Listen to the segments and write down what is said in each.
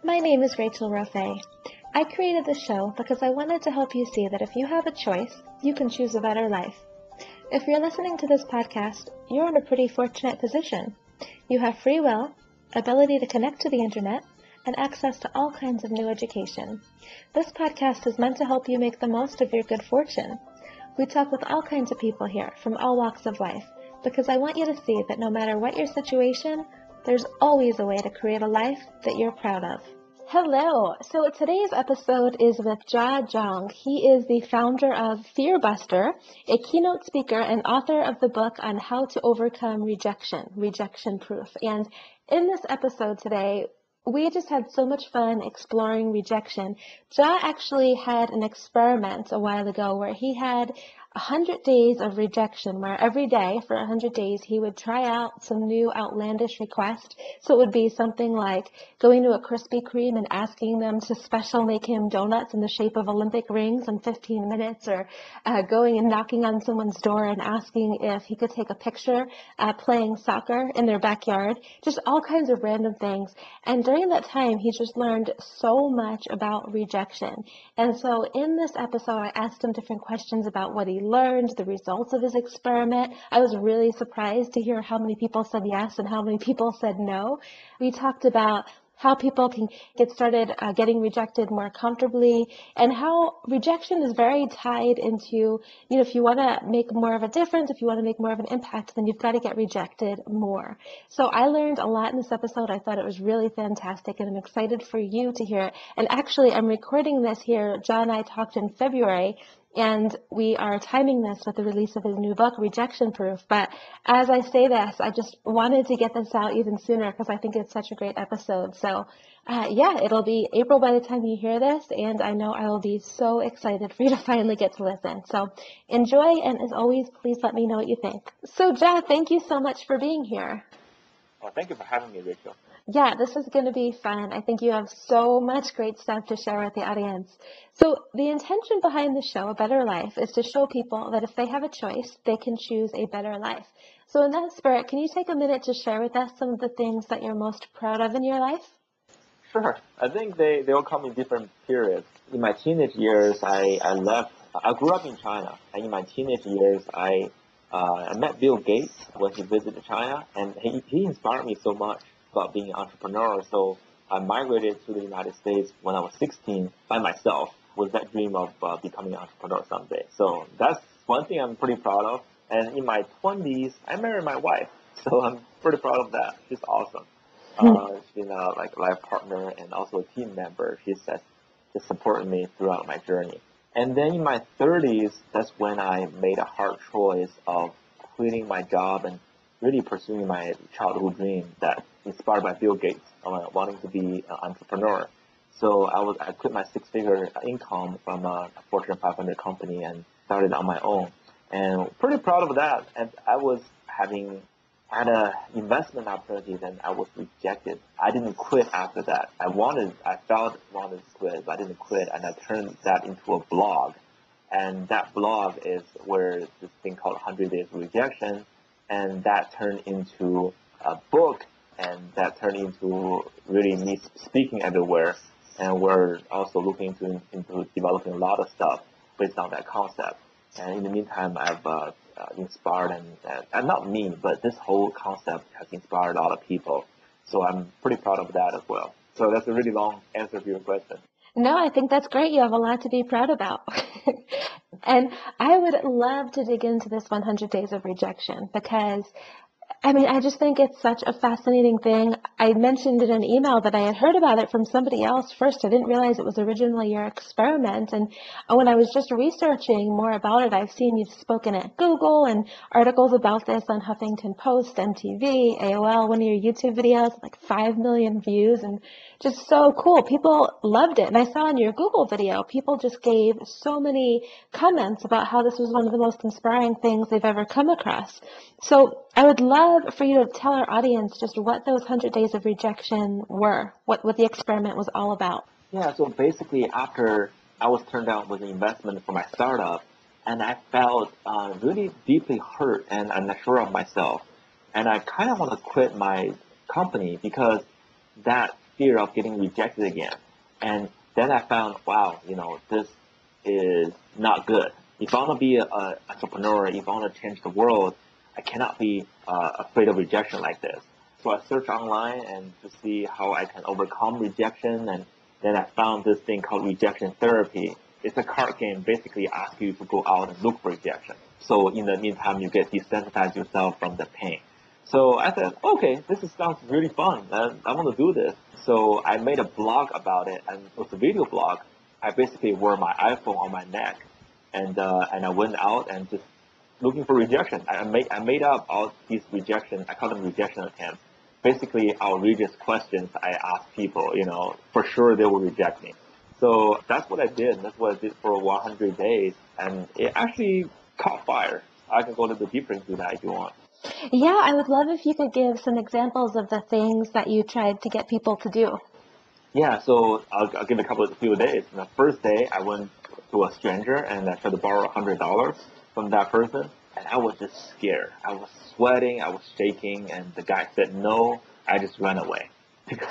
My name is Rachel Rofe. I created this show because I wanted to help you see that if you have a choice, you can choose a better life. If you're listening to this podcast, you're in a pretty fortunate position. You have free will, ability to connect to the internet, and access to all kinds of new education. This podcast is meant to help you make the most of your good fortune. We talk with all kinds of people here from all walks of life because I want you to see that no matter what your situation, there's always a way to create a life that you're proud of. Hello. So today's episode is with Jia Jiang. He is the founder of Fearbuster, a keynote speaker and author of the book on how to overcome rejection proof. And in this episode today, we just had so much fun exploring rejection. Jia actually had an experiment a while ago where he had 100 days of rejection, where every day for 100 days he would try out some new outlandish request. So it would be something like going to a Krispy Kreme and asking them to special make him donuts in the shape of Olympic rings in 15 minutes, or going and knocking on someone's door and asking if he could take a picture playing soccer in their backyard, just all kinds of random things. And during that time, he just learned so much about rejection. And so in this episode, I asked him different questions about what he learned, the results of his experiment. I was really surprised to hear how many people said yes and how many people said no. We talked about how people can get started getting rejected more comfortably, and how rejection is very tied into, if you want to make more of a difference, if you want to make more of an impact, then you've got to get rejected more. So I learned a lot in this episode. I thought it was really fantastic, and I'm excited for you to hear it. And actually, I'm recording this here. John and I talked in February, and we are timing this with the release of his new book, Rejection Proof. But as I say this, I just wanted to get this out even sooner because I think it's such a great episode. So it'll be April by the time you hear this, and I know I will be so excited for you to finally get to listen. So enjoy, and as always, please let me know what you think. So Jia, thank you so much for being here. Well, thank you for having me, Rachel. Yeah, this is going to be fun. I think you have so much great stuff to share with the audience. So the intention behind the show, A Better Life, is to show people that if they have a choice, they can choose a better life. So in that spirit, can you take a minute to share with us some of the things that you're most proud of in your life? Sure. I think they all come in different periods. In my teenage years, I grew up in China, and in my teenage years, I met Bill Gates when he visited China, and he inspired me so much about being an entrepreneur. So I migrated to the United States when I was 16 by myself with that dream of becoming an entrepreneur someday. So that's one thing I'm pretty proud of. And in my 20s, I married my wife. So I'm pretty proud of that. She's awesome. She's a life partner and also a team member. She supported me throughout my journey. And then in my 30s, that's when I made a hard choice of quitting my job and really pursuing my childhood dream that inspired by Bill Gates, wanting to be an entrepreneur. So I quit my six-figure income from a Fortune 500 company and started on my own. And pretty proud of that. And I had an investment opportunity, and I was rejected. I didn't quit after that. I wanted to quit, but I didn't quit, and I turned that into a blog. And that blog is where this thing called 100 Days of Rejection, and that turned into a book, and that turned into really me speaking everywhere. And we're also looking into developing a lot of stuff based on that concept. And in the meantime, I've inspired and not me, but this whole concept has inspired a lot of people. So I'm pretty proud of that as well. So that's a really long answer to your question. No, I think that's great. You have a lot to be proud about. And I would love to dig into this 100 Days of Rejection because I just think it's such a fascinating thing. I mentioned in an email that I had heard about it from somebody else first. I didn't realize it was originally your experiment. And when I was just researching more about it, I've seen you've spoken at Google and articles about this on Huffington Post, MTV, AOL, one of your YouTube videos, like 5 million views, and just so cool. People loved it. And I saw in your Google video, people just gave so many comments about how this was one of the most inspiring things they've ever come across. So I would love for you to tell our audience just what those 100 Days of Rejection were, what the experiment was all about. Yeah, so basically after I was turned down with an investment for my startup, and I felt really deeply hurt and unsure of myself. And I kind of want to quit my company because that fear of getting rejected again. And then I found, wow, this is not good. If I want to be an entrepreneur, if I want to change the world, I cannot be afraid of rejection like this. So I searched online and to see how I can overcome rejection, and then I found this thing called rejection therapy. It's a card game, basically asks you to go out and look for rejection. So in the meantime, you get desensitized yourself from the pain. So I said, okay, sounds really fun. I want to do this. So I made a blog about it, and it was a video blog. I basically wore my iPhone on my neck, and I went out and just looking for rejection. I made up all these rejection. I call them rejection attempts. Basically, outrageous questions I asked people. For sure they will reject me. So that's what I did. That's what I did for 100 days, and it actually caught fire. I can go a little bit deeper into that if you want. Yeah, I would love if you could give some examples of the things that you tried to get people to do. Yeah, so I'll give a few days. The first day, I went to a stranger and I tried to borrow $100 from that person, and I was just scared. I was sweating, I was shaking, and the guy said no. I just ran away because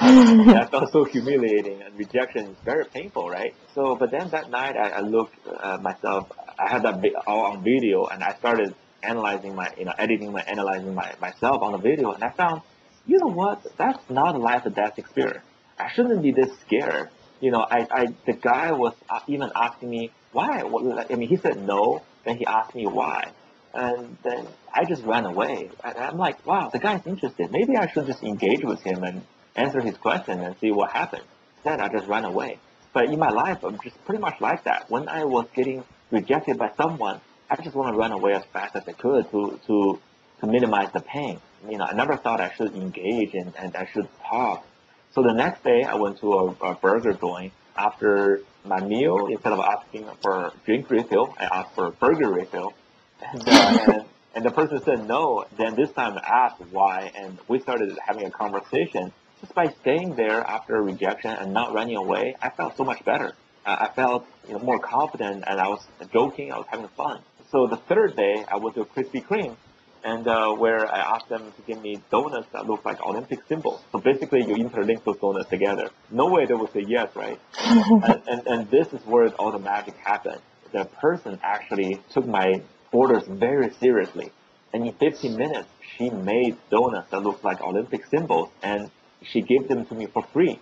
that felt so humiliating, and rejection is very painful, right? So, but then that night, I looked at myself. I had that all on video, and I started analyzing analyzing myself on the video, and I found, you know what? That's not a life or death experience. I shouldn't be this scared. The guy was even asking me why. He said no, then he asked me why, and then I just ran away. And I'm like, wow, the guy's interested. Maybe I should just engage with him and answer his question and see what happens. Then I just ran away. But in my life, I'm just pretty much like that. When I was getting rejected by someone, I just want to run away as fast as I could to minimize the pain. I never thought I should engage and I should talk. So the next day, I went to a burger joint. After my meal, instead of asking for drink refill, I asked for a burger refill. And the person said no. Then this time I asked why, and we started having a conversation. Just by staying there after a rejection and not running away, I felt so much better. I felt more confident, and I was joking. I was having fun. So the third day, I went to Krispy Kreme, and where I asked them to give me donuts that look like Olympic symbols. So basically, you interlink those donuts together. No way they would say yes, right? and this is where all the magic happened. The person actually took my orders very seriously. And in 15 minutes, she made donuts that looked like Olympic symbols, and she gave them to me for free.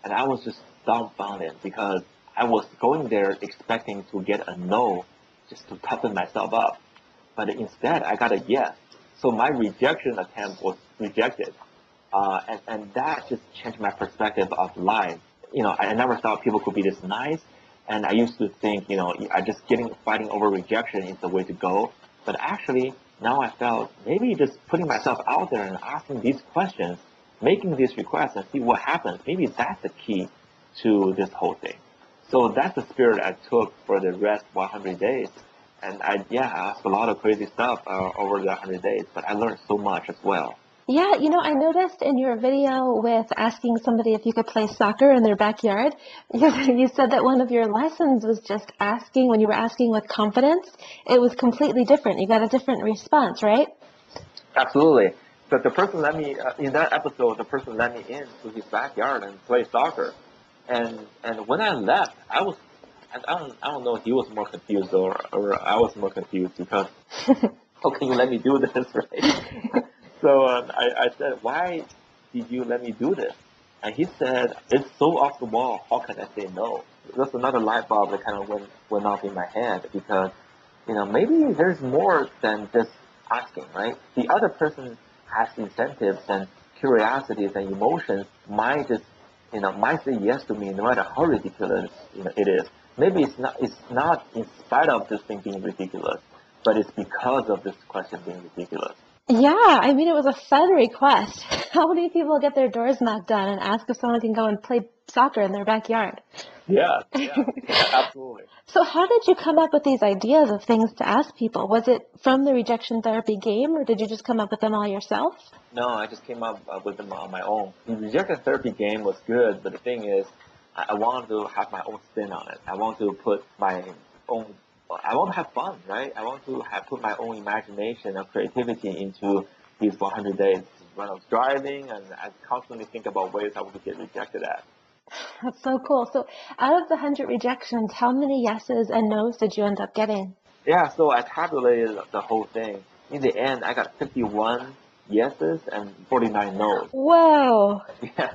And I was just dumbfounded because I was going there expecting to get a no just to toughen myself up. But instead, I got a yes. So my rejection attempt was rejected. And that just changed my perspective of life. I never thought people could be this nice. And I used to think, I just fighting over rejection is the way to go. But actually, now I felt maybe just putting myself out there and asking these questions, making these requests and see what happens. Maybe that's the key to this whole thing. So that's the spirit I took for the rest 100 days. And I asked a lot of crazy stuff over the 100 days, but I learned so much as well. Yeah, I noticed in your video with asking somebody if you could play soccer in their backyard, you said that one of your lessons was just asking, when you were asking with confidence, it was completely different. You got a different response, right? Absolutely. But the person let me, in that episode, the person let me into his backyard and play soccer. And when I left, I don't know if he was more confused or I was more confused because how can you let me do this, right? So I said, why did you let me do this? And he said, it's so off the wall. How can I say no? That's another light bulb that kind of went off in my head because, maybe there's more than just asking, right? The other person has incentives and curiosities and emotions might say yes to me no matter how ridiculous, it is. Maybe it's not in spite of this thing being ridiculous, but it's because of this question being ridiculous. Yeah, it was a fun request. How many people get their doors knocked on and ask if someone can go and play soccer in their backyard? Yeah, absolutely. So how did you come up with these ideas of things to ask people? Was it from the rejection therapy game, or did you just come up with them all yourself? No, I just came up with them on my own. The rejection therapy game was good, but the thing is, I wanted to have my own spin on it. I want to put my own. I want to have fun, right? I want to put my own imagination and creativity into these 100 days. when I was driving, and I constantly think about ways I would get rejected at. That's so cool. So out of the 100 rejections, how many yeses and nos did you end up getting? Yeah, so I tabulated the whole thing. In the end, I got 51 yeses and 49 nos. Whoa, Yeah.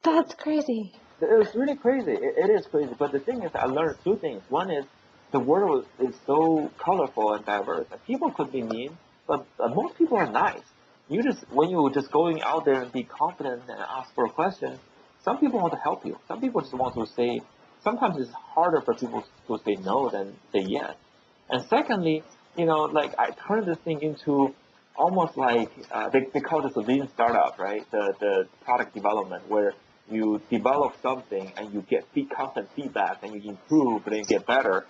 that's crazy. It was really crazy. It is crazy. But the thing is, I learned two things. One is the world is so colorful and diverse. And people could be mean, but most people are nice. When you're just going out there and be confident and ask for a question, some people want to help you. Some people just want to say, sometimes it's harder for people to say no than say yes. And secondly, like I turned this thing into almost like, they call this a lean startup, right? The product development, where you develop something and you get constant feedback and you improve and then you get better.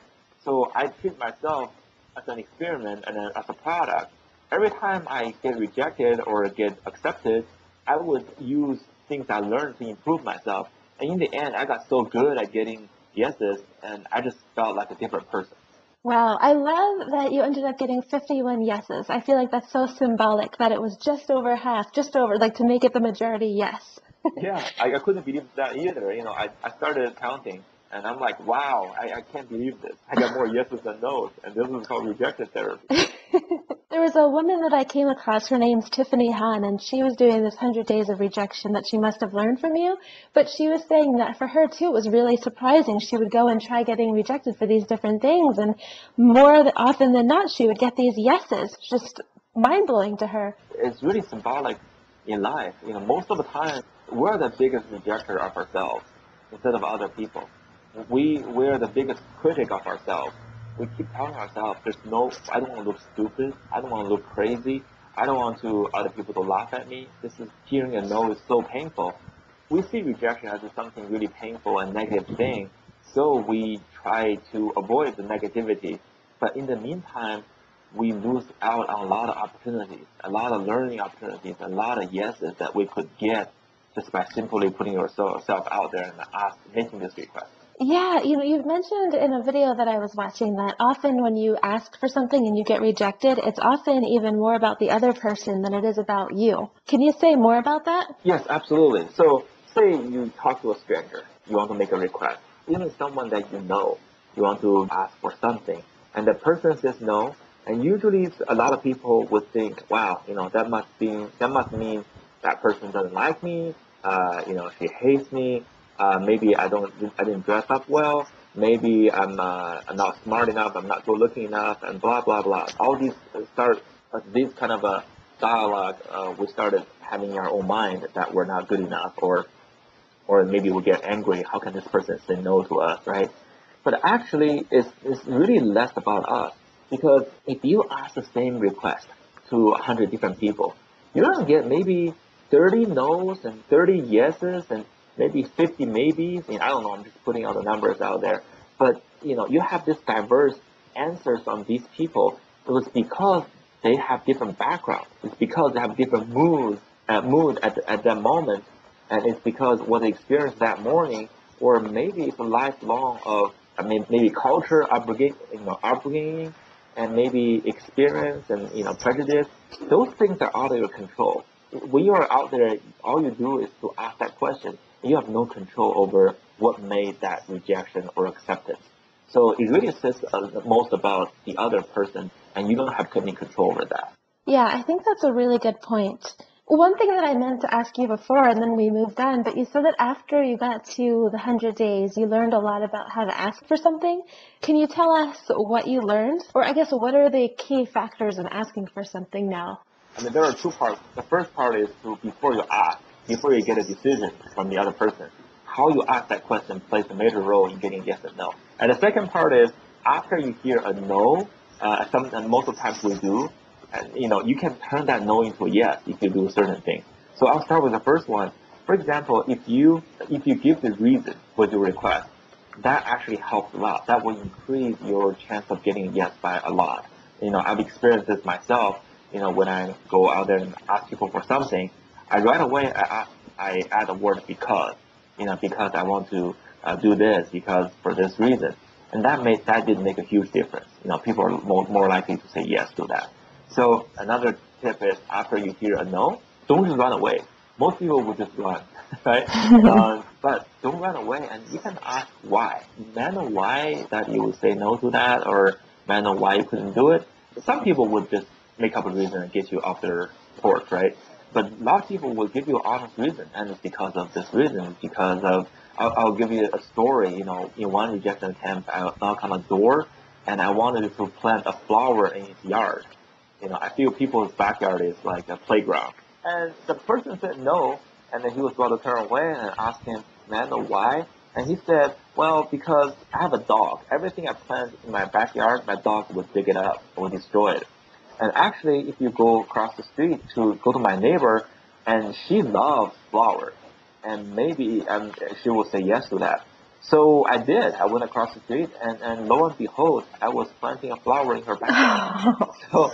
So I treat myself as an experiment and then as a product. Every time I get rejected or get accepted, I would use things I learned to improve myself. And in the end, I got so good at getting yeses, and I just felt like a different person. Wow, I love that you ended up getting 51 yeses. I feel like that's so symbolic that it was just over half, like to make it the majority yes. Yeah, I couldn't believe that either. I started counting, and I'm like, wow, I can't believe this. I got more yeses than nos, and this is called rejection therapy. There was a woman that I came across, her name's Tiffany Han, and she was doing this 100 days of rejection that she must have learned from you, but she was saying that for her too, it was really surprising. She would go and try getting rejected for these different things, and often than not, she would get these yeses, just mind-blowing to her. It's really symbolic in life. Most of the time, we're the biggest rejecter of ourselves instead of other people. We're the biggest critic of ourselves. We keep telling ourselves, I don't want to look stupid. I don't want to look crazy. I don't want other people to laugh at me. Hearing a no is so painful. We see rejection as something really painful and negative thing, so we try to avoid the negativity. But in the meantime, we lose out on a lot of opportunities, a lot of learning opportunities, a lot of yeses that we could get just by simply putting yourself out there and making this request. Yeah, you've mentioned in a video that I was watching that often when you ask for something and you get rejected, it's often even more about the other person than it is about you. Can you say more about that? Yes, absolutely. So say you talk to a stranger, you want to make a request, even someone that you know, you want to ask for something, and the person says no, and usually a lot of people would think, wow, that must mean that person doesn't like me, she hates me. Maybe I didn't dress up well. Maybe I'm not smart enough. I'm not good looking enough, and blah blah blah. All these this kind of a dialogue. We started having in our own mind that we're not good enough, or maybe we get angry. How can this person say no to us, right? But actually, it's really less about us, because if you ask the same request to 100 different people, you're gonna get maybe 30 no's and 30 yeses and maybe 50 maybes. I don't know, I'm just putting all the numbers out there. But, you have this diverse answers from these people. It was because they have different backgrounds. It's because they have different mood at that moment. And it's because what they experienced that morning, or maybe it's a lifelong of, maybe culture, upbringing, and maybe experience and, prejudice. Those things are out of your control. When you are out there, all you do is to ask that question. You have no control over what made that rejection or acceptance. So it really says most about the other person, and you don't have any control over that. Yeah, I think that's a really good point. One thing that I meant to ask you before, and then we moved on, but you said that after you got to the 100 days, you learned a lot about how to ask for something. Can you tell us what you learned? Or I guess, what are the key factors in asking for something now? There are two parts. The first part is before you get a decision from the other person, how you ask that question plays a major role in getting yes and no. And the second part is after you hear a no, and most of the times we do, and you can turn that no into a yes if you do certain things. So I'll start with the first one. For example, if you give the reason for your request, that actually helps a lot. That will increase your chance of getting a yes by a lot. I've experienced this myself. When I go out there and ask people for something, right away I add a word because, because I want to do this, because for this reason, and that did make a huge difference. People are more likely to say yes to that. So another tip is after you hear a no, don't just run away. Most people would just run, right? But don't run away, and you can ask why. You may know why that you would say no to that, or may know why you couldn't do it. Some people would just make up a reason and get you off their porch, right? But a lot of people will give you an honest reason, and it's because of this reason, because of, I'll give you a story, in one rejection attempt, I knocked on a door, and I wanted to plant a flower in his yard. I feel people's backyard is like a playground. And the person said no, and then he was about to turn away, and I asked him, may I know why? And he said, well, because I have a dog. Everything I plant in my backyard, my dog would dig it up or destroy it. And actually, if you go across the street to go to my neighbor, and she loves flowers, and maybe she will say yes to that. So I did. I went across the street, and lo and behold, I was planting a flower in her backyard. So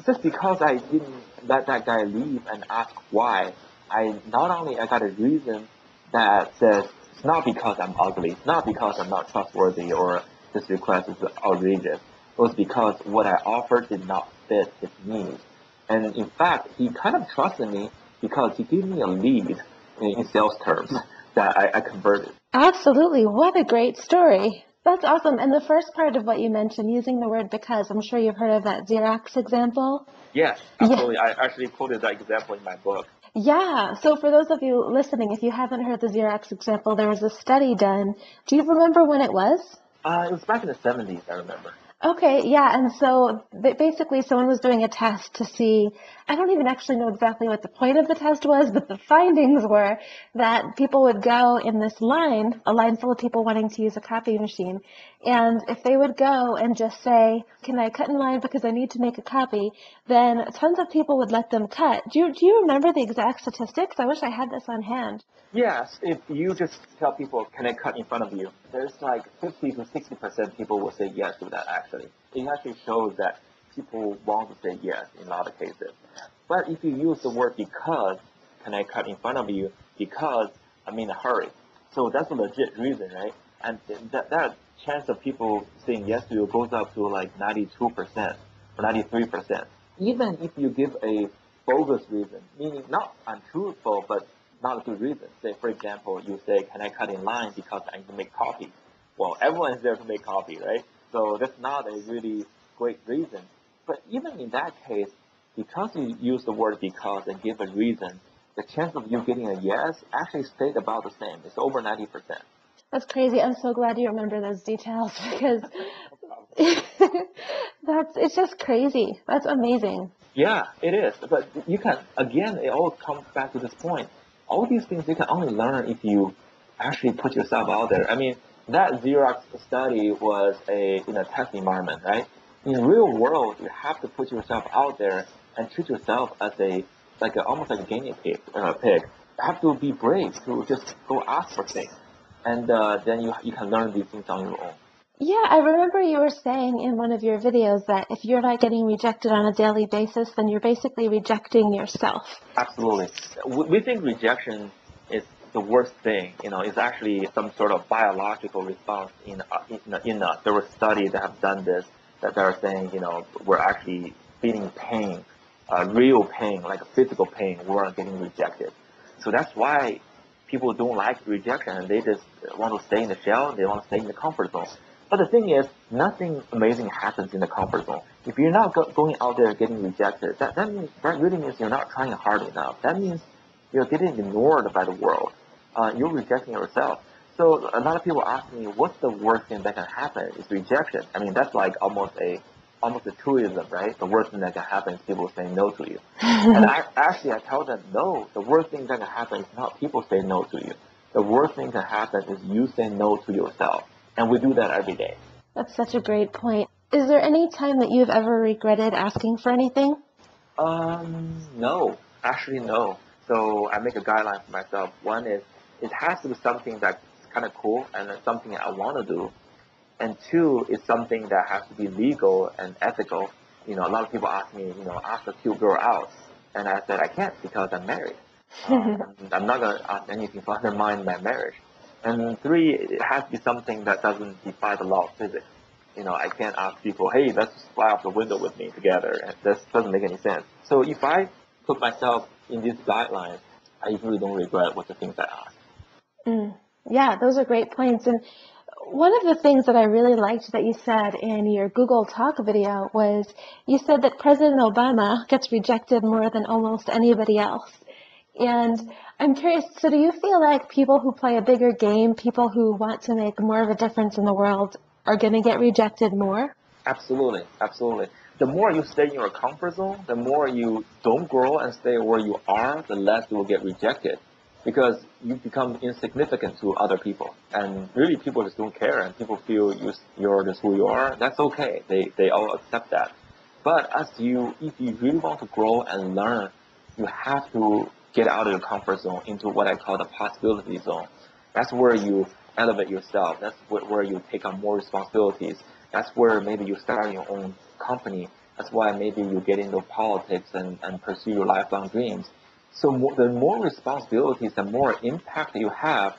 just because I didn't let that guy leave and ask why, I got a reason that says it's not because I'm ugly, it's not because I'm not trustworthy, or this request is outrageous. It was because what I offered did not fit his needs. And in fact, he kind of trusted me because he gave me a lead in sales terms that I converted. Absolutely. What a great story. That's awesome. And the first part of what you mentioned, using the word because, I'm sure you've heard of that XEROX example. Yes, absolutely. Yeah. I actually quoted that example in my book. Yeah. So for those of you listening, if you haven't heard the XEROX example, there was a study done. Do you remember when it was? It was back in the 70s, I remember. Okay, yeah, and so basically someone was doing a test to see, I don't even actually know exactly what the point of the test was, but the findings were that people would go in this line, a line full of people wanting to use a copy machine, and if they would go and just say, can I cut in line because I need to make a copy, then tons of people would let them cut. Do you remember the exact statistics? I wish I had this on hand. Yes, if you just tell people, can I cut in front of you, there's like 50 to 60% people will say yes to that actually. It actually shows that people want to say yes in a lot of cases. But if you use the word because, can I cut in front of you, because I'm in a hurry. So that's a legit reason, right? And that chance of people saying yes to you goes up to like 92% or 93%. Even if you give a bogus reason, meaning not untruthful, but not a good reason. Say, for example, you say, can I cut in line because I need to make coffee? Well, everyone is there to make coffee, right? So that's not a really great reason. But even in that case, because you use the word because and give a reason, the chance of you getting a yes actually stayed about the same. It's over 90%. That's crazy. I'm so glad you remember those details because it's just crazy. That's amazing. Yeah, it is. But you can, again, it all comes back to this point. All these things you can only learn if you actually put yourself out there. I mean, that XEROX study was in a test environment, right? In real world, you have to put yourself out there and treat yourself as almost like a guinea pig. You have to be brave to just go ask for things, and then you can learn these things on your own. Yeah, I remember you were saying in one of your videos that if you're not getting rejected on a daily basis, then you're basically rejecting yourself. Absolutely. We think rejection is the worst thing. It's actually some sort of biological response in us. There were studies that have done this, that are saying, we're actually feeling pain, real pain, like a physical pain. We're getting rejected. So that's why people don't like rejection, and they just want to stay in the shell. They want to stay in the comfort zone. But the thing is, nothing amazing happens in the comfort zone. If you're not going out there getting rejected, that really means you're not trying hard enough. That means you're getting ignored by the world. You're rejecting yourself. So a lot of people ask me, what's the worst thing that can happen? Is rejection. I mean, that's like almost a truism, right? The worst thing that can happen is people saying no to you. And I tell them, no, the worst thing that can happen is not people say no to you. The worst thing that can happen is you say no to yourself. And we do that every day. That's such a great point. Is there any time that you've ever regretted asking for anything? No. Actually, no. So I make a guideline for myself. One is, it has to be something that's kind of cool and something I want to do. And two, is something that has to be legal and ethical. A lot of people ask me, ask a cute girl out. And I said, I can't because I'm married. I'm not going to ask anything to undermine my marriage. And three, it has to be something that doesn't defy the law of physics. I can't ask people, hey, let's fly out the window with me together. And that doesn't make any sense. So if I put myself in these guidelines, I usually don't regret what the things I ask. Yeah, those are great points. And one of the things that I really liked that you said in your Google Talk video was you said that President Obama gets rejected more than almost anybody else. And I'm curious, so do you feel like people who play a bigger game, people who want to make more of a difference in the world, are going to get rejected more? Absolutely, absolutely. The more you stay in your comfort zone, the more you don't grow and stay where you are, the less you will get rejected. Because you become insignificant to other people. And really people just don't care, and people feel you're just who you are. That's okay. They all accept that. But if you really want to grow and learn, you have to get out of your comfort zone into what I call the possibility zone. That's where you elevate yourself. That's where you take on more responsibilities. That's where maybe you start your own company. That's why maybe you get into politics and pursue your lifelong dreams. So the more responsibilities, the more impact you have,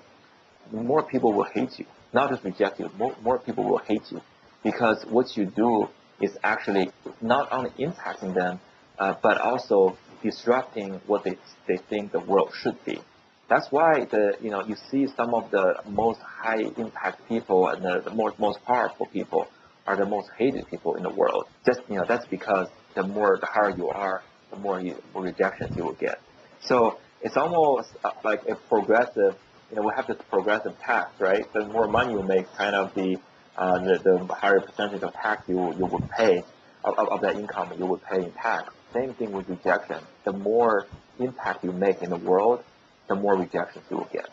the more people will hate you. Not just reject you, more people will hate you. Because what you do is actually not only impacting them, but also disrupting what they think the world should be. That's why you see some of the most high impact people and the most powerful people are the most hated people in the world. That's because the higher you are, the more rejections you will get. So it's almost like a progressive, we have this progressive tax, right? The more money you make, kind of the higher percentage of tax you would pay of that income you would pay in tax. Same thing with rejection. The more impact you make in the world, the more rejections you will get.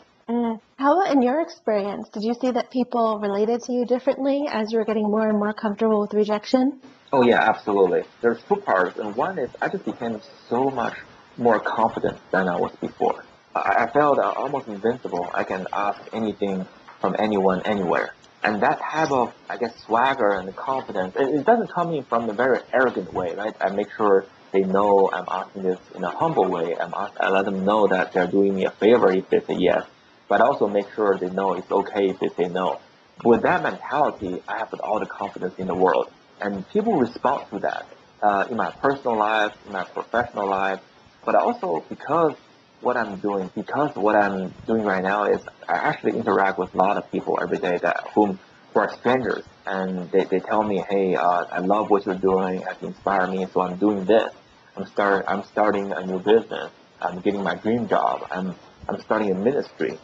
How about in your experience? Did you see that people related to you differently as you were getting more and more comfortable with rejection? Oh yeah, absolutely. There's two parts, and one is I just became so much more confident than I was before. I felt almost invincible. I can ask anything from anyone, anywhere. And that type of, swagger and confidence, it doesn't come in from a very arrogant way, right? I make sure they know I'm asking this in a humble way. I let them know that they're doing me a favor if they say yes. But I also make sure they know it's okay if they say no. With that mentality, I have all the confidence in the world. And people respond to that in my personal life, in my professional life. But also because what I'm doing right now is I actually interact with a lot of people every day who are strangers, and they tell me, hey, I love what you're doing, it inspired me, so I'm doing this. I'm starting a new business. I'm getting my dream job. I'm starting a ministry.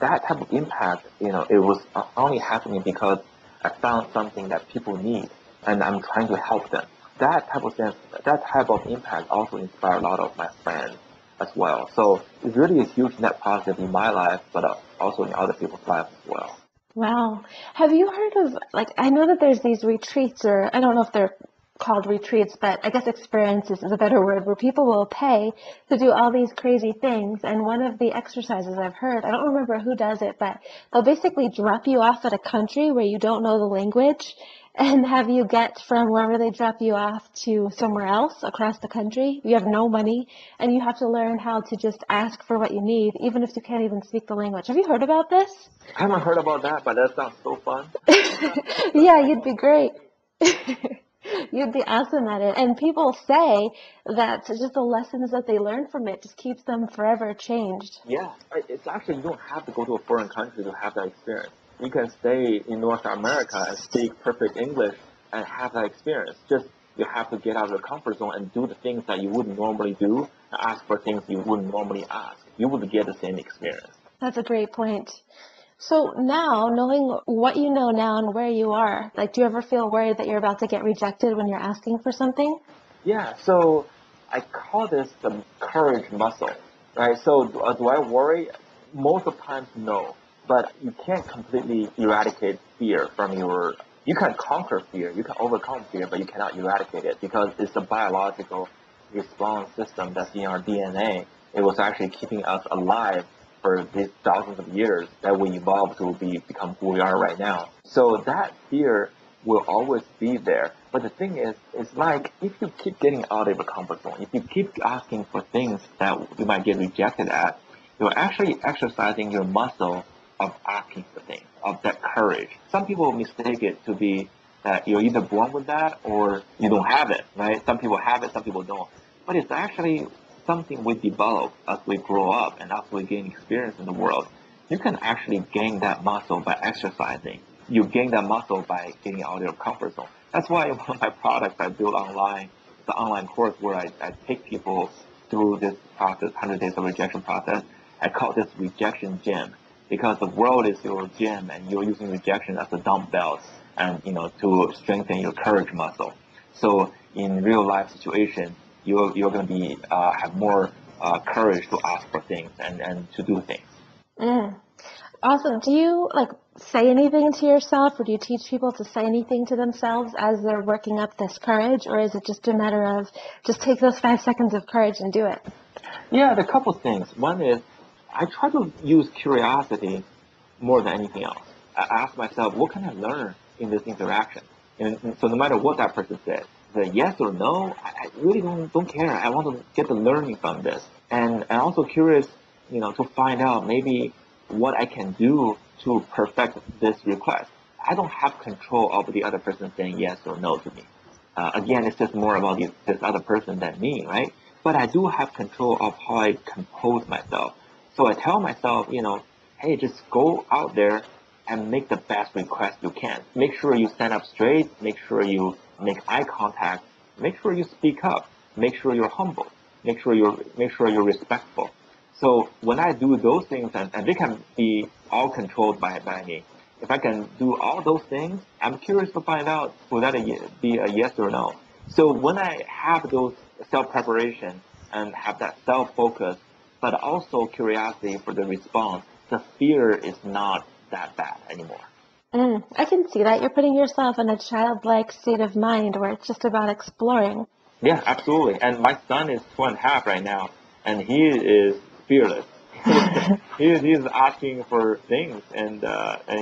That type of impact, it was only happening because I found something that people need, and I'm trying to help them. That type of impact also inspired a lot of my friends as well. So it's really a huge net positive in my life, but also in other people's lives as well. Wow. Have you heard of, I know that there's these retreats, or I don't know if they're called retreats, but I guess experiences is a better word, where people will pay to do all these crazy things. And one of the exercises I've heard, I don't remember who does it, but they'll basically drop you off at a country where you don't know the language and have you get from wherever they drop you off to somewhere else across the country. You have no money, and you have to learn how to just ask for what you need, even if you can't even speak the language. Have you heard about this? I haven't heard about that, but that sounds so fun. Yeah, you'd be great. You'd be awesome at it. And people say that just the lessons that they learn from it just keeps them forever changed. Yeah, it's actually, you don't have to go to a foreign country to have that experience. You can stay in North America and speak perfect English and have that experience. Just you have to get out of your comfort zone and do the things that you wouldn't normally do and ask for things you wouldn't normally ask. You would get the same experience. That's a great point. So now, knowing what you know now and where you are, do you ever feel worried that you're about to get rejected when you're asking for something? Yeah, so I call this the courage muscle, right? So do I worry? Most of the times, no. But you can't completely eradicate fear from you can conquer fear, you can overcome fear, but you cannot eradicate it because it's a biological response system that's in our DNA. It was actually keeping us alive for these thousands of years that we evolved to become who we are right now. So that fear will always be there. But the thing is, it's like if you keep getting out of your comfort zone, if you keep asking for things that you might get rejected at, you're actually exercising your muscle of asking for things, of that courage. Some people mistake it to be that you're either born with that or you don't have it, right? Some people have it, some people don't. But it's actually something we develop as we grow up and as we gain experience in the world. You can actually gain that muscle by exercising. You gain that muscle by getting out of your comfort zone. That's why one of my products I built online, the online course where I take people through this process, 100 Days of Rejection process. I call this rejection gym, because the world is your gym and you're using rejection as a dumbbell and, to strengthen your courage muscle. So in real life situation, you're going to be, have more courage to ask for things and to do things. Awesome. Do you say anything to yourself, or do you teach people to say anything to themselves as they're working up this courage, or is it just a matter of just take those 5 seconds of courage and do it? Yeah, there are a couple things. One is I try to use curiosity more than anything else. I ask myself, what can I learn in this interaction? And so no matter what that person says, the yes or no, I really don't care. I want to get the learning from this. And I'm also curious, to find out maybe what I can do to perfect this request. I don't have control of the other person saying yes or no to me. Again, it's just more about this other person than me, right? But I do have control of how I compose myself. So I tell myself, hey, just go out there and make the best request you can. Make sure you stand up straight. Make sure you make eye contact. Make sure you speak up. Make sure you're humble. Make sure you're respectful. So when I do those things, and they can be all controlled by me, if I can do all those things, I'm curious to find out will that be a yes or no. So when I have those self-preparation and have that self-focus, but also curiosity for the response, the fear is not that bad anymore. I can see that. You're putting yourself in a childlike state of mind where it's just about exploring. Yeah, absolutely. And my son is 2.5 right now, and he is fearless. He's asking for things, and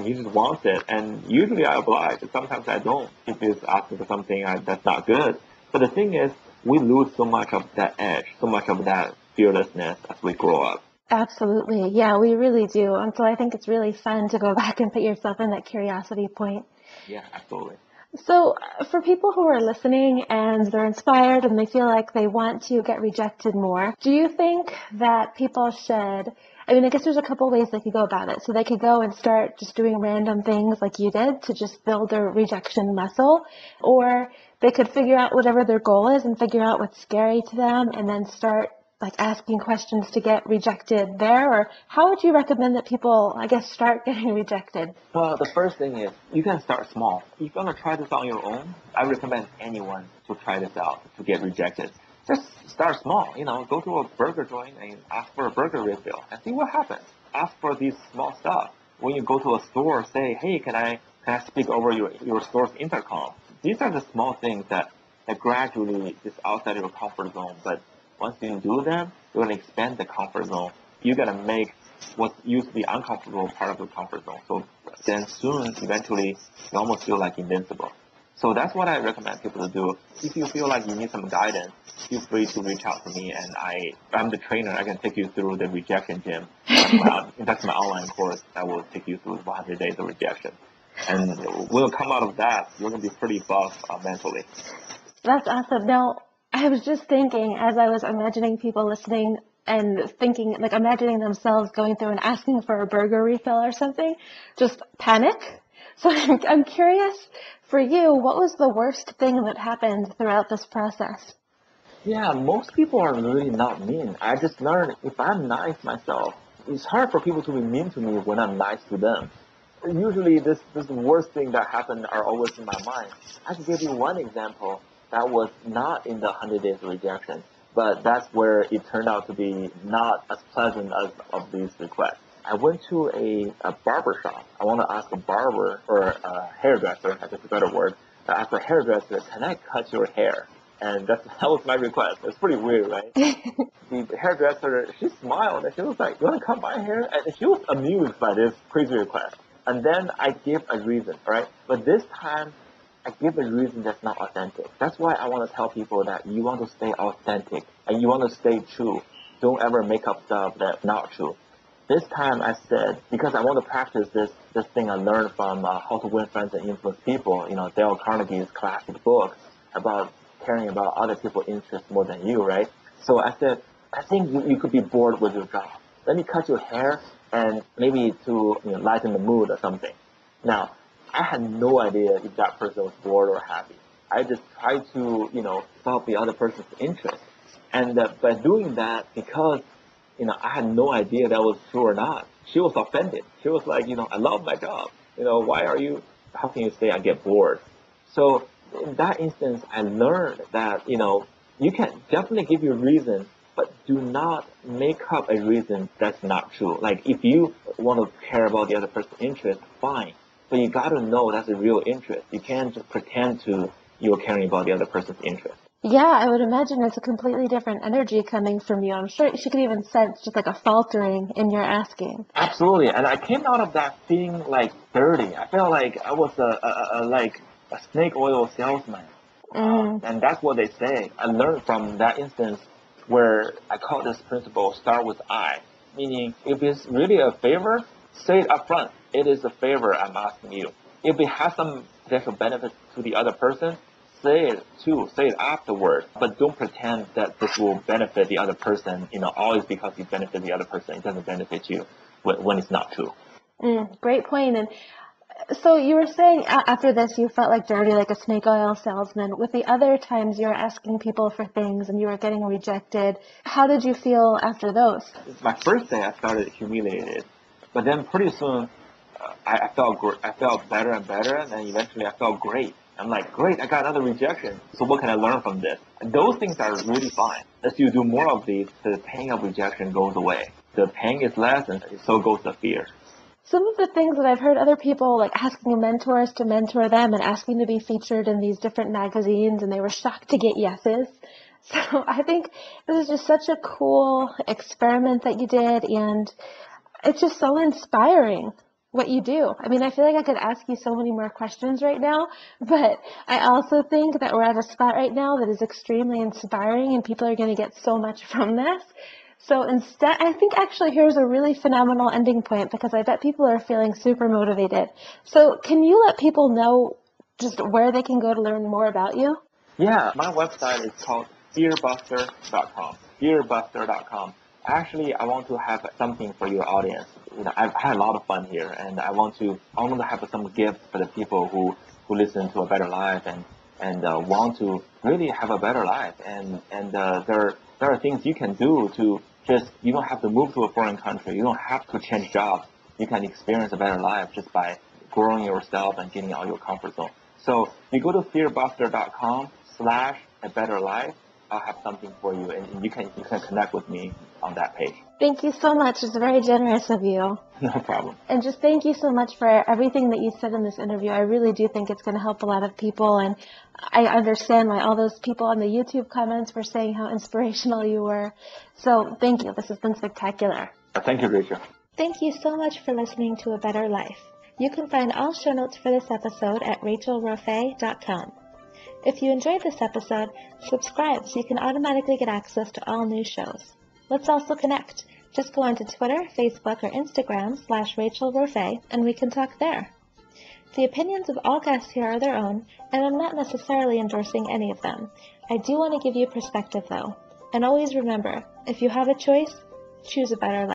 he just wants it. And usually I oblige, but sometimes I don't if he's asking for something that's not good. But the thing is, we lose so much of that edge, so much of that fearlessness as we grow up. Absolutely. Yeah, we really do. And so I think it's really fun to go back and put yourself in that curiosity point. Yeah, absolutely. So for people who are listening and they're inspired and they feel like they want to get rejected more, do you think that people should, I guess there's a couple ways they could go about it. So they could go and start just doing random things like you did to just build their rejection muscle, or they could figure out whatever their goal is and figure out what's scary to them and then start asking questions to get rejected there? Or how would you recommend that people, start getting rejected? Well, the first thing is you can start small. If you're going to try this on your own, I recommend anyone to try this out to get rejected. Just start small. Go to a burger joint and ask for a burger refill and see what happens. Ask for these small stuff. When you go to a store, say, hey, can I speak over your store's intercom? These are the small things that gradually is outside of your comfort zone, but once you do them, you're going to expand the comfort zone. You're going to make what used to be uncomfortable part of your comfort zone. So then soon, eventually, you almost feel like invincible. So that's what I recommend people to do. If you feel like you need some guidance, feel free to reach out to me, and I'm the trainer. I can take you through the rejection gym. That's my online course that will take you through 100 days of rejection. And when you come out of that, you're going to be pretty buff mentally. That's awesome. Now, I was just thinking, as I was imagining people listening and thinking, imagining themselves going through and asking for a burger refill or something, just panic. So I'm curious, for you, what was the worst thing that happened throughout this process? Yeah, most people are really not mean. I just learned if I'm nice myself, it's hard for people to be mean to me when I'm nice to them. Usually this worst thing that happened are always in my mind. I can give you one example. That was not in the 100 Days of Rejection, but that's where it turned out to be not as pleasant as of these requests. I went to a barber shop. I want to ask a barber or a hairdresser, I guess a better word, to ask a hairdresser, can I cut your hair? And that was my request. It's pretty weird, right? The hairdresser, she smiled and she was like, you want to cut my hair? And she was amused by this crazy request. And then I gave a reason, right? But this time, I give a reason that's not authentic. That's why I want to tell people that you want to stay authentic and you want to stay true. Don't ever make up stuff that's not true. this time I said, because I want to practice this thing I learned from How to Win Friends and Influence People, Dale Carnegie's classic book about caring about other people's interests more than you, right? So I said, I think you could be bored with your job. Let me cut your hair and maybe to lighten the mood or something. Now, I had no idea if that person was bored or happy. I just tried to, solve the other person's interest. And by doing that, because, I had no idea that was true or not, she was offended. She was like, I love my job. How can you say I get bored? So in that instance, I learned that, you can definitely give you a reason, but do not make up a reason that's not true. Like if you want to care about the other person's interest, fine. But you got to know that's a real interest. You can't just pretend you're caring about the other person's interest. Yeah, I would imagine it's a completely different energy coming from you. I'm sure she could even sense just like a faltering in your asking. Absolutely. And I came out of that feeling like dirty. I felt like I was a snake oil salesman. And that's what they say. I learned from that instance where I call this principle start with I. Meaning, if it's really a favor, say it up front. It is a favor I'm asking you. If it has some potential benefit to the other person, say it too. Say it afterward. But don't pretend that this will benefit the other person, always because you benefit the other person. It doesn't benefit you when it's not true. Great point. And so you were saying after this you felt like dirty, like a snake oil salesman. With the other times you were asking people for things and you were getting rejected, how did you feel after those? My first day I started humiliated. But then pretty soon I felt better and better, and then eventually I felt great. I'm like, great, I got another rejection. So what can I learn from this? And those things are really fine. As you do more of these, the pain of rejection goes away. The pain is less, and so goes the fear. Some of the things that I've heard other people like asking mentors to mentor them and asking to be featured in these different magazines, and they were shocked to get yeses. So I think this is just such a cool experiment that you did, and it's just so inspiring what you do. I mean, I feel like I could ask you so many more questions right now, but I also think that we're at a spot right now that is extremely inspiring and people are going to get so much from this. So instead, I think actually here's a really phenomenal ending point because I bet people are feeling super motivated. So can you let people know just where they can go to learn more about you? Yeah, my website is called fearbuster.com. Fearbuster.com. Actually, I want to have something for your audience. I've had a lot of fun here, and I want to have some gifts for the people who listen to A Better Life and want to really have a better life. And there are things you can do to you don't have to move to a foreign country. You don't have to change jobs. You can experience a better life just by growing yourself and getting out of your comfort zone. So you go to fearbuster.com/a-better-life. I'll have something for you, and you can connect with me on that page. Thank you so much. It's very generous of you. No problem. And just thank you so much for everything that you said in this interview. I really do think it's going to help a lot of people, and I understand why all those people on the YouTube comments were saying how inspirational you were. So thank you. This has been spectacular. Thank you, Rachel. Thank you so much for listening to A Better Life. You can find all show notes for this episode at rachelroffe.com. If you enjoyed this episode, subscribe so you can automatically get access to all new shows. Let's also connect. Just go onto Twitter, Facebook, or Instagram /RachelRoffe, and we can talk there. The opinions of all guests here are their own, and I'm not necessarily endorsing any of them. I do want to give you perspective, though. And always remember, if you have a choice, choose a better life.